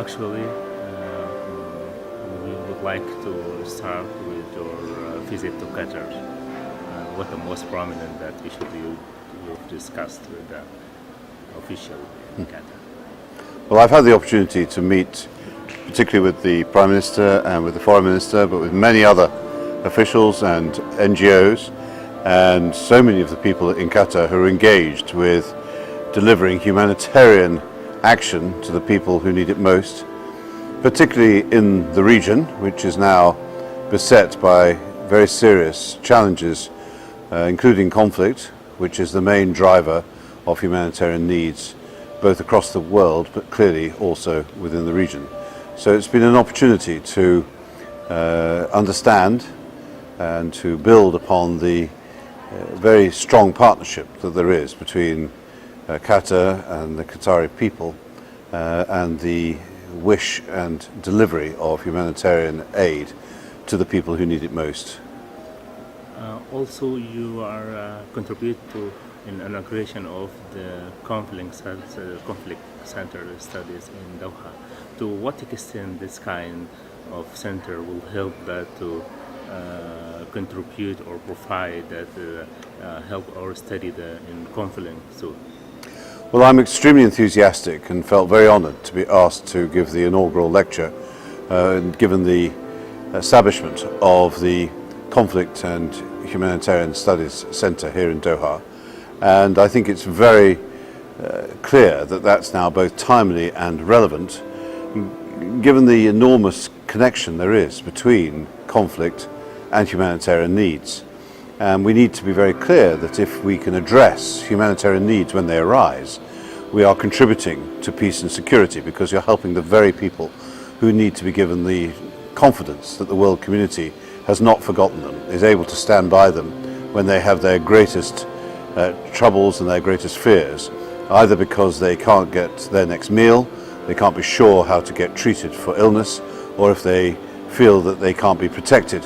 Actually, we would like to start with your visit to Qatar. What the most prominent that issue you've discussed with the official in Qatar? Well, I've had the opportunity to meet particularly with the Prime Minister and with the Foreign Minister, but with many other officials and NGOs and so many of the people in Qatar who are engaged with delivering humanitarian action to the people who need it most, particularly in the region, which is now beset by very serious challenges, including conflict, which is the main driver of humanitarian needs both across the world but clearly also within the region. So it's been an opportunity to understand and to build upon the very strong partnership that there is between Qatar and the Qatari people and the wish and delivery of humanitarian aid to the people who need it most. Also, you are contribute to an inauguration of the conflict center studies in Doha. To what extent this kind of center will help that to contribute or provide that help or study in conflict zone? Well, I'm extremely enthusiastic and felt very honoured to be asked to give the inaugural lecture, given the establishment of the Conflict and Humanitarian Studies Centre here in Doha. And I think it's very clear that that's now both timely and relevant, given the enormous connection there is between conflict and humanitarian needs. And we need to be very clear that if we can address humanitarian needs when they arise, we are contributing to peace and security, because you're helping the very people who need to be given the confidence that the world community has not forgotten them, is able to stand by them when they have their greatest troubles and their greatest fears, either because they can't get their next meal, they can't be sure how to get treated for illness, or if they feel that they can't be protected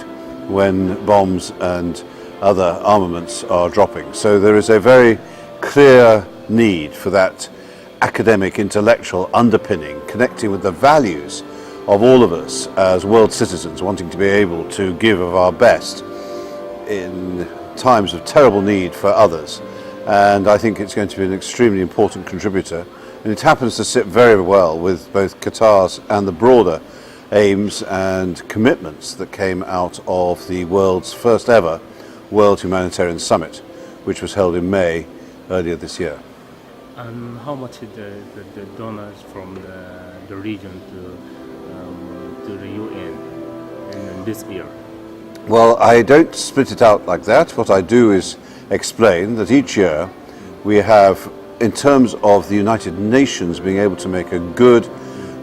when bombs and other armaments are dropping. So there is a very clear need for that academic, intellectual underpinning, connecting with the values of all of us as world citizens, wanting to be able to give of our best in times of terrible need for others. And I think it's going to be an extremely important contributor, and it happens to sit very well with both Qatar's and the broader aims and commitments that came out of the world's first ever World Humanitarian Summit, which was held in May earlier this year. And how much is the donors from the region to the UN in this year? Well, I don't split it out like that. What I do is explain that each year we have, in terms of the United Nations being able to make a good,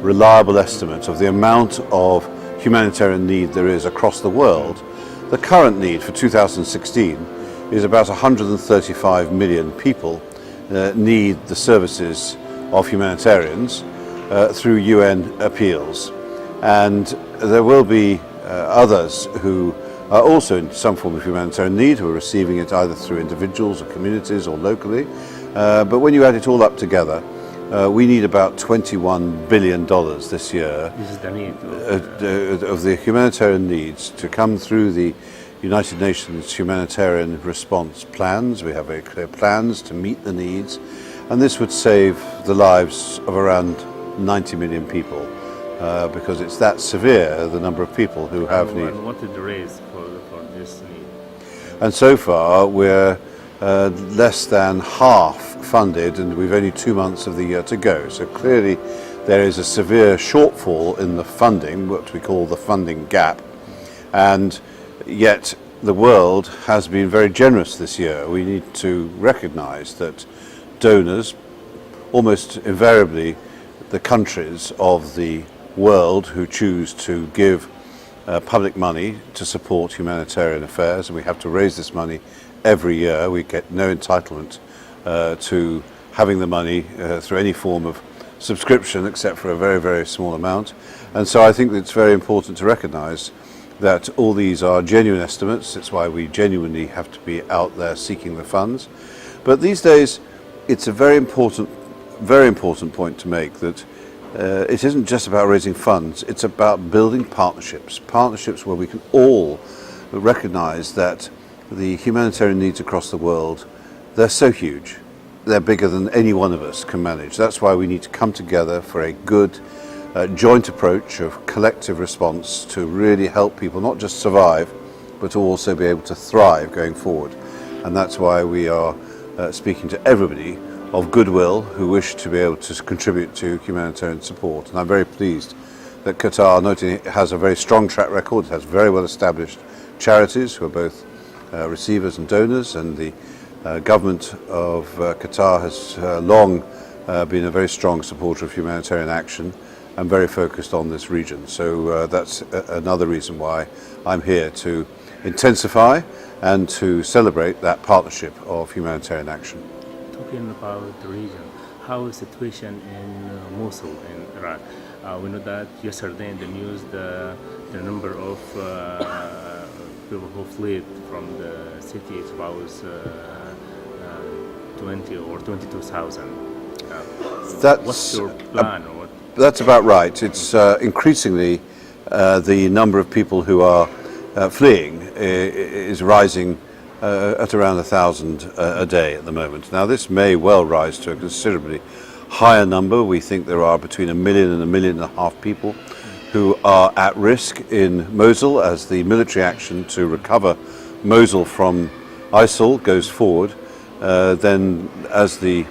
reliable estimate of the amount of humanitarian need there is across the world, the current need for 2016 is about 135 million people need the services of humanitarians through UN appeals. And there will be others who are also in some form of humanitarian need, who are receiving it either through individuals or communities or locally. But when you add it all up together, we need about $21 billion this year This is the need of the humanitarian needs to come through the United Nations humanitarian response plans. We have very clear plans to meet the needs, and this would save the lives of around 90 million people, because it's that severe, the number of people who have need. And what is the raise for this need? And so far we're less than half funded, and we've only 2 months of the year to go. So clearly there is a severe shortfall in the funding, what we call the funding gap, and yet the world has been very generous this year. We need to recognize that donors, almost invariably the countries of the world who choose to give public money to support humanitarian affairs, and we have to raise this money every year. We get no entitlement to having the money through any form of subscription except for a very, very small amount. And so I think that it's very important to recognize that all these are genuine estimates. It's why we genuinely have to be out there seeking the funds. But these days it's a very important point to make, that it isn't just about raising funds, it's about building partnerships where we can all recognize that the humanitarian needs across the world, they're so huge, they're bigger than any one of us can manage. That's why we need to come together for a good joint approach of collective response to really help people not just survive, but to also be able to thrive going forward. And that's why we are speaking to everybody of goodwill who wish to be able to contribute to humanitarian support. And I'm very pleased that Qatar not only has a very strong track record, it has very well established charities who are both receivers and donors, and the government of Qatar has long been a very strong supporter of humanitarian action and very focused on this region. So that's another reason why I'm here, to intensify and to celebrate that partnership of humanitarian action. Talking about the region, how is the situation in Mosul in Iraq? We know that yesterday in the news the number of people who fled from the city is about 20 or 22,000. What's your plan? That's about right. It's increasingly the number of people who are fleeing is rising at around 1,000 a day at the moment. Now this may well rise to a considerably higher number. We think there are between 1 million and 1.5 million people who are at risk in Mosul as the military action to recover Mosul from ISIL goes forward. Then as the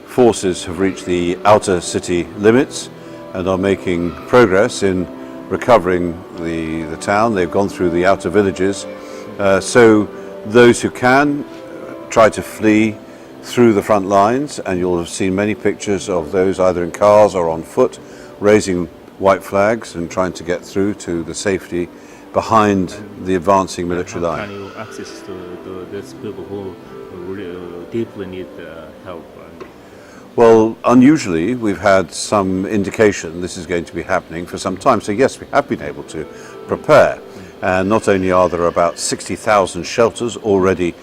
forces have reached the outer city limits and are making progress in recovering the town, they've gone through the outer villages. So those who can try to flee through the front lines, and you'll have seen many pictures of those either in cars or on foot raising white flags and trying to get through to the safety behind the advancing military line. Can you access to these people who really deeply need help? Well, unusually, we've had some indication this is going to be happening for some time. So yes, we have been able to prepare. And not only are there about 60,000 shelters already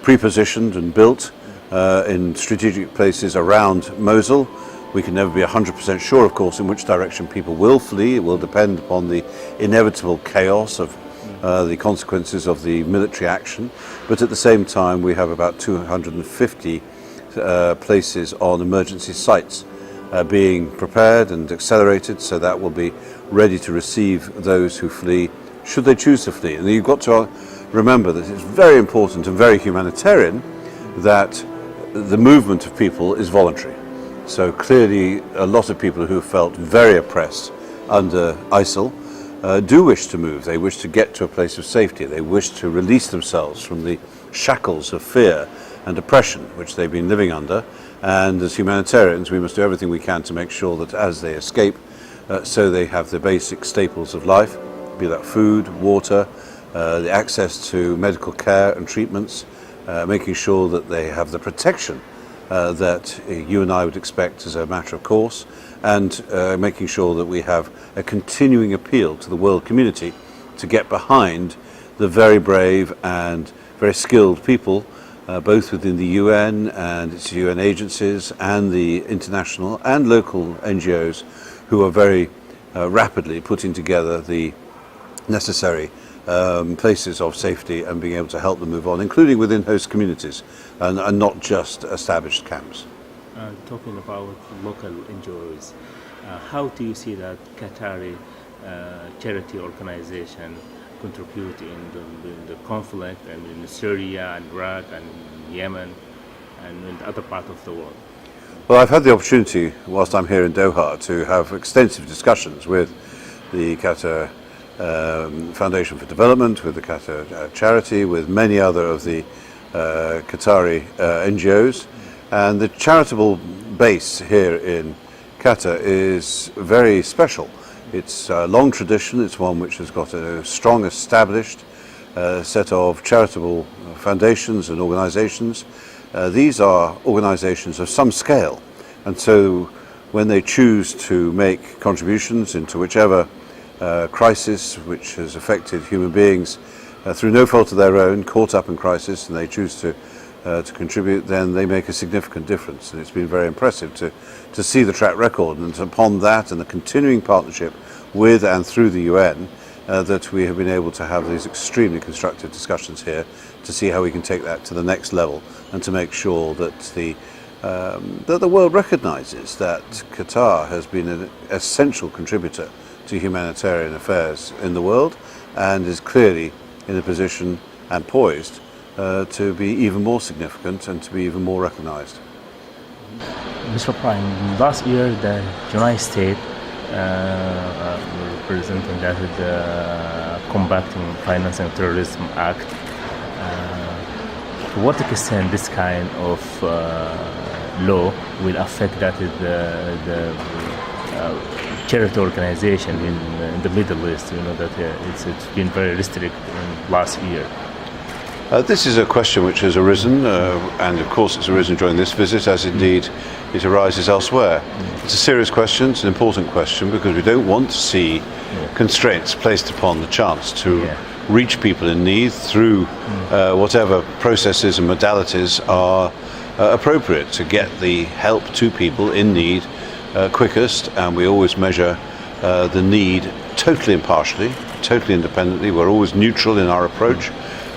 pre-positioned and built in strategic places around Mosul. We can never be 100% sure, of course, in which direction people will flee. It will depend upon the inevitable chaos of the consequences of the military action. But at the same time, we have about 250 places on emergency sites being prepared and accelerated, so that will be ready to receive those who flee, should they choose to flee. And you've got to remember that it's very important and very humanitarian that the movement of people is voluntary. So clearly a lot of people who felt very oppressed under ISIL do wish to move. They wish to get to a place of safety. They wish to release themselves from the shackles of fear and oppression which they've been living under. And as humanitarians, we must do everything we can to make sure that as they escape, so they have the basic staples of life, be that food, water, the access to medical care and treatments, making sure that they have the protection that you and I would expect as a matter of course, and making sure that we have a continuing appeal to the world community to get behind the very brave and very skilled people, both within the UN and its UN agencies and the international and local NGOs who are very rapidly putting together the necessary places of safety and being able to help them move on, including within host communities and not just established camps. Talking about local NGOs, how do you see that Qatari charity organization contribute in the conflict and in Syria and Iraq and Yemen and in other parts of the world? Well, I've had the opportunity, whilst I'm here in Doha, to have extensive discussions with the Qatar Foundation for Development, with the Qatar Charity, with many other of the Qatari NGOs. And the charitable base here in Qatar is very special. It's a long tradition. It's one which has got a strong established set of charitable foundations and organizations. These are organizations of some scale, and so when they choose to make contributions into whichever crisis which has affected human beings through no fault of their own, caught up in crisis, and they choose to to contribute, then they make a significant difference. And it's been very impressive to see the track record, and upon that and the continuing partnership with and through the UN, that we have been able to have these extremely constructive discussions here to see how we can take that to the next level and to make sure that the world recognises that Qatar has been an essential contributor to humanitarian affairs in the world, and is clearly in a position and poised to be even more significant and to be even more recognised. Mr. Prime, last year the United States representing that the Combating Financing Terrorism Act. To what extent this kind of law will affect that the charity organization in the Middle East? You know that it's been very restricted in last year. This is a question which has arisen, and of course it's arisen during this visit, as indeed it arises elsewhere. It's a serious question, it's an important question, because we don't want to see constraints placed upon the chance to reach people in need through whatever processes and modalities are appropriate to get the help to people in need quickest. And we always measure the need totally impartially, totally independently. We're always neutral in our approach.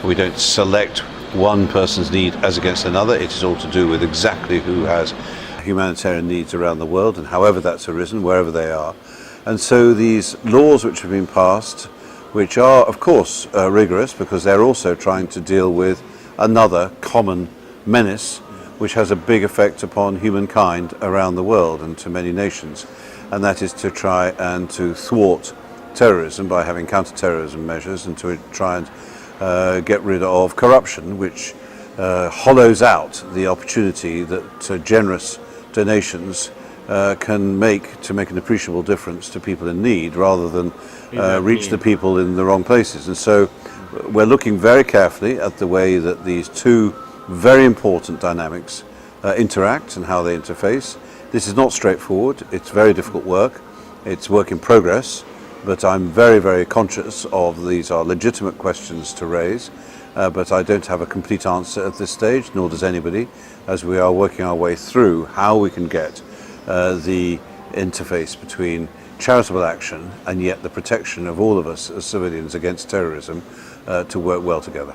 We don't select one person's need as against another. It is all to do with exactly who has humanitarian needs around the world, and however that's arisen, wherever they are. And so these laws which have been passed, which are of course rigorous, because they're also trying to deal with another common menace which has a big effect upon humankind around the world and to many nations, and that is to try and to thwart terrorism by having counter-terrorism measures, and to try and get rid of corruption, which hollows out the opportunity that generous donations can make to make an appreciable difference to people in need, rather than reach the people in the wrong places. And so we're looking very carefully at the way that these two very important dynamics interact and how they interface. This is not straightforward. It's very difficult work. It's work in progress. But I'm very, very conscious of these are legitimate questions to raise, but I don't have a complete answer at this stage, nor does anybody, as we are working our way through how we can get the interface between charitable action and yet the protection of all of us as civilians against terrorism to work well together.